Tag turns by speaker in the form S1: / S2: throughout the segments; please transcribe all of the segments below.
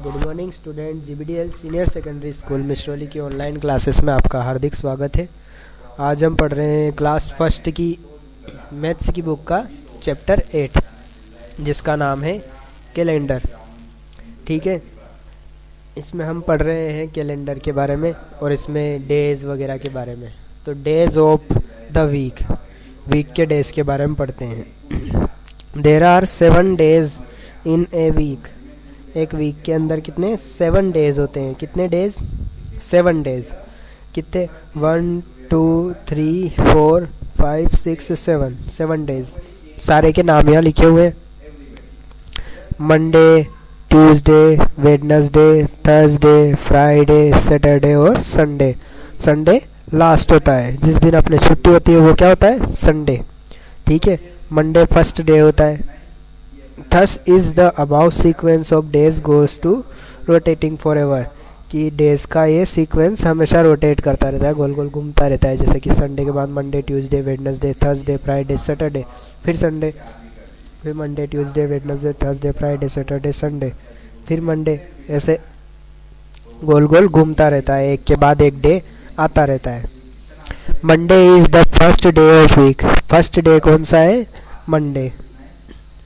S1: Good morning student. GBDL senior secondary school Mishrauli की online classes में आपका हार्दिक स्वागत है। आज हम पढ़ रहे हैं क्लास फर्स्ट की मैथ्स की बुक का चैप्टर 8 जिसका नाम है कैलेंडर। ठीक है, इसमें हम पढ़ रहे हैं कैलेंडर के बारे में और इसमें डेज़ वगैरह के बारे में। तो डेज़ ऑफ द वीक के डेज़ के बारे में पढ़ते हैं। There are 7 days in a week. एक वीक के अंदर कितने 7 डेज होते हैं। कितने डेज 7 डेज। कितने 1 2 3 4 5 6 7 डेज। सारे के नाम यहाँ लिखे हुए हैं। Monday, Tuesday, Wednesday, Thursday, Friday, Saturday और संडे। संडे लास्ट होता है, जिस दिन अपने छुट्टी होती है वो क्या होता है, संडे। ठीक है, मंडे फर्स्ट डे होता है। Thus is the above sequence of days goes to rotating forever। कि डेज़ का ये सीक्वेंस हमेशा रोटेट करता रहता है, गोल गोल घूमता रहता है। जैसे कि संडे के बाद Monday, Tuesday, Wednesday, Thursday, Friday, Saturday, फिर संडे, फिर Monday, Tuesday, Wednesday, Thursday, Friday, Saturday, Sunday, फिर मंडे। ऐसे गोल गोल घूमता रहता है, एक के बाद एक डे आता रहता है। Monday is the first day of week. First day कौन सा है, मंडे।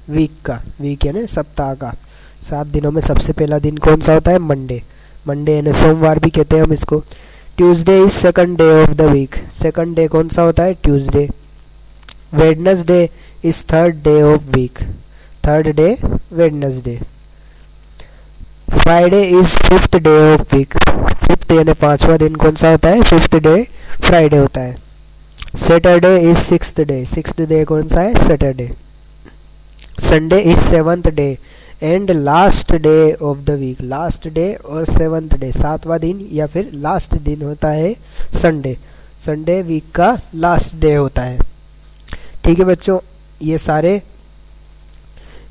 S1: वीक का, वीक यानी सप्ताह का, 7 दिनों में सबसे पहला दिन कौन सा होता है, मंडे। मंडे यानी सोमवार भी कहते हैं हम इसको। Tuesday is second day of the week. Second day कौन सा होता है, Tuesday. Wednesday is third day of week. Third day Wednesday. Friday is fifth day of week. Fifth यानी 5वां दिन कौन सा होता है, फिफ्थ डे फ्राइडे होता है। Saturday is sixth day. Sixth day कौन सा है, Saturday. Sunday is 7th day and last day of the week. Last day और 7th डे, 7वां दिन या फिर लास्ट दिन होता है संडे। संडे वीक का लास्ट डे होता है। ठीक है बच्चों, ये सारे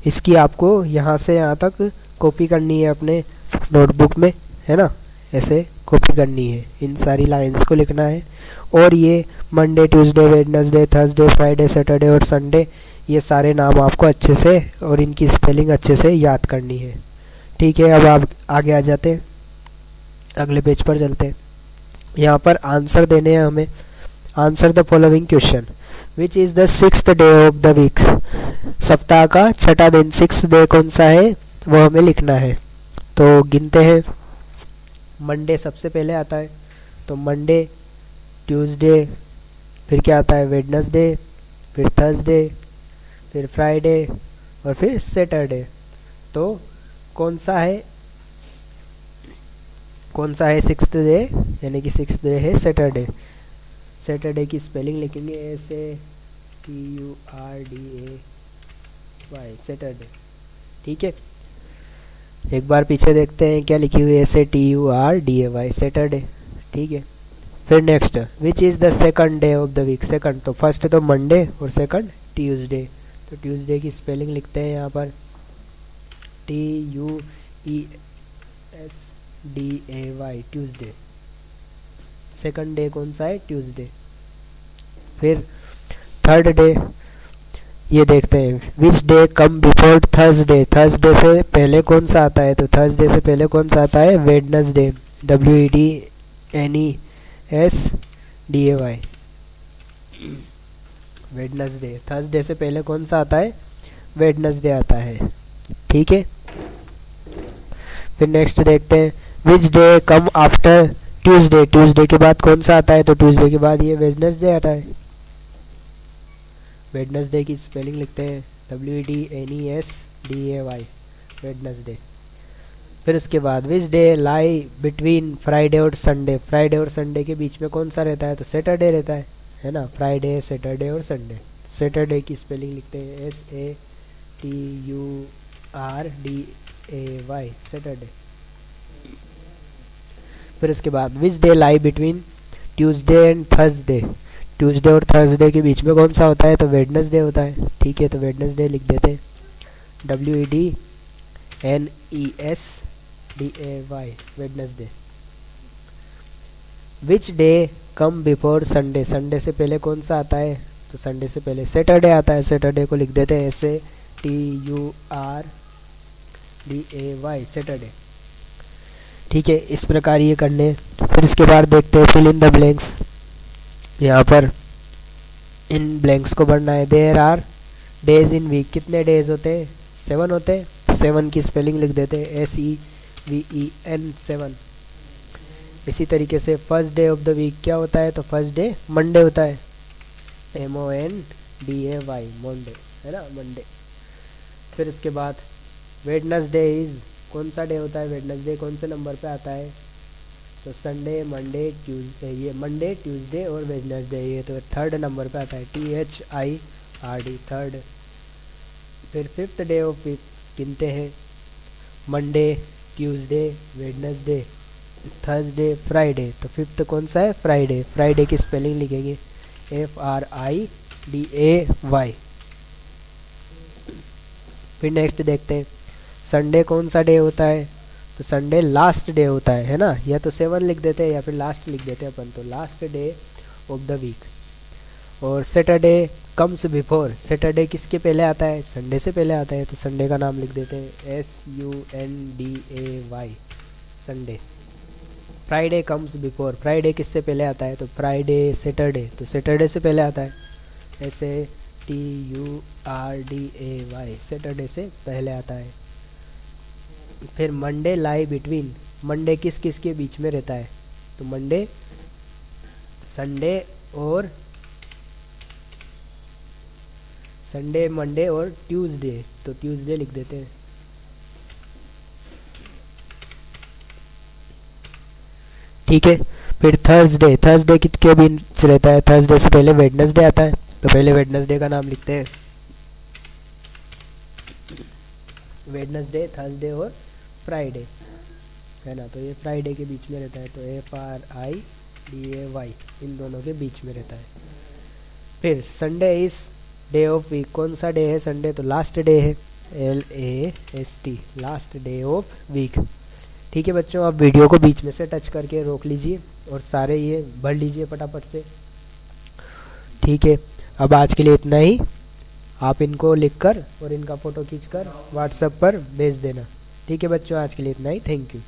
S1: इसकी आपको यहाँ से यहाँ तक कॉपी करनी है अपने नोटबुक में, है ना। ऐसे कॉपी करनी है, इन सारी लाइंस को लिखना है। और ये Monday, Tuesday, Wednesday, Thursday, Friday, Saturday और संडे, ये सारे नाम आपको अच्छे से और इनकी स्पेलिंग अच्छे से याद करनी है। ठीक है, अब आप आगे आ जाते हैं, अगले पेज पर चलते हैं। यहाँ पर आंसर देने हैं हमें। Answer the following question. Which is the 6th day of the week. सप्ताह का 6ठा दिन, 6th डे कौन सा है वो हमें लिखना है। तो गिनते हैं। मंडे सबसे पहले आता है, तो मंडे, ट्यूसडे, फिर क्या आता है, वेडनेसडे, फिर थर्सडे, फिर फ्राइडे और फिर सैटरडे। तो कौन सा है 6th डे, यानी कि 6th डे है सैटरडे। सैटरडे की स्पेलिंग लिखेंगे ऐसे, TURDAY, सैटरडे। ठीक है, एक बार पीछे देखते हैं क्या लिखी हुई है, ऐसे TURDAY, सैटरडे। ठीक है, फिर next, which is the second day of the week. Second, तो फर्स्ट तो मंडे और सेकंड ट्यूसडे। तो ट्यूसडे की स्पेलिंग लिखते हैं यहाँ पर, TUESDAY, ट्यूसडे। सेकंड डे कौन सा है, ट्यूसडे। फिर थर्ड डे, ये देखते हैं, which day come before Thursday. Thursday से पहले कौन सा आता है, तो थर्सडे से पहले कौन सा आता है, वेडनेसडे, WEDNESDAY, वेडनेसडे। थर्सडे से पहले कौन सा आता है, वेडनेसडे आता है। ठीक है, फिर नेक्स्ट देखते हैं, which day come after Tuesday. Tuesday के बाद कौन सा आता है, तो ट्यूसडे के बाद ये वेडनेसडे आता है। वेडनेसडे की स्पेलिंग लिखते हैं WEDNESDAY, वेडनेसडे। फिर उसके बाद which day lie between Friday और संडे। फ्राइडे और संडे के बीच में कौन सा रहता है, तो सैटरडे रहता है ना। फ्राइडे, सैटरडे और संडे। सैटरडे की स्पेलिंग लिखते हैं SATURDAY, सैटरडे। फिर उसके बाद which day lie between Tuesday and Thursday. Tuesday और थर्सडे के बीच में कौन सा होता है, तो वेडनेसडे होता है। ठीक है, तो वेडनेसडे लिख देते हैं WEDNESDAY, Wednesday. Which day come before Sunday. Sunday से पहले कौन सा आता है, तो संडे से पहले सैटरडे आता है। सैटरडे को लिख देते हैं ऐसे, TURDAY, सैटरडे। ठीक है, इस प्रकार ये करने। फिर इसके बाद देखते हैं फिल इन द ब्लैंक्स। यहाँ पर इन ब्लैंक्स को भरना है। There are days in week, कितने डेज होते हैं? 7 होते हैं। 7 की स्पेलिंग लिख देते हैं SEVEN 7। इसी तरीके से first day of the week क्या होता है? तो फर्स्ट डे मंडे होता है, MONDAY, मंडे, है ना, मंडे। फिर इसके बाद वेडनेसडे इज़, कौन सा डे होता है? वेडनेसडे कौन से नंबर पे आता है? तो संडे, मंडे, ट्यूसडे, ये मंडे, ट्यूसडे और वेडनेसडे, ये तो 3rd नंबर पे आता है, THIRD, 3rd। फिर 5th डे ऑफ वीक गिनते हैं, Monday, Tuesday, Wednesday, Thursday, Friday. तो 5th कौन सा है? फ्राइडे। फ्राइडे की स्पेलिंग लिखेंगे FRIDAY। फिर नेक्स्ट देखते हैं संडे कौन सा डे होता है? तो संडे लास्ट डे होता है ना, या तो 7 लिख देते हैं या फिर लास्ट लिख देते हैं अपन, तो last day of the week. और सैटरडे कम्स बिफोर, सैटरडे किसके पहले आता है? संडे से पहले आता है, तो संडे का नाम लिख देते हैं SUNDAY, Sunday. Friday comes before, Friday किससे पहले आता है? तो फ्राइडे सैटरडे, तो सैटरडे से पहले आता है, SATURDAY, सैटरडे से पहले आता है। फिर मंडे लाई बिटवीन, मंडे किस किस के बीच में रहता है? तो मंडे, संडे और संडे, मंडे और ट्यूसडे, तो ट्यूसडे लिख देते हैं। ठीक है। फिर थर्सडे, थर्सडे किसके बीच रहता है? थर्सडे से पहले वेडनेसडे आता है, तो पहले वेडनेसडे का नाम लिखते हैं, वेडनेसडे, थर्सडे और फ्राइडे, है ना, तो ये फ्राइडे के बीच में रहता है, तो FRIDAY, इन दोनों के बीच में रहता है। फिर संडे इस डे ऑफ वीक, कौन सा डे है संडे? तो लास्ट डे है, LAST, last day of week. ठीक है बच्चों, आप वीडियो को बीच में से टच करके रोक लीजिए और सारे ये भर लीजिए फटाफट से। ठीक है, अब आज के लिए इतना ही। आप इनको लिखकर और इनका फ़ोटो खींचकर व्हाट्सएप पर भेज देना। ठीक है बच्चों, आज के लिए इतना ही। Thank you.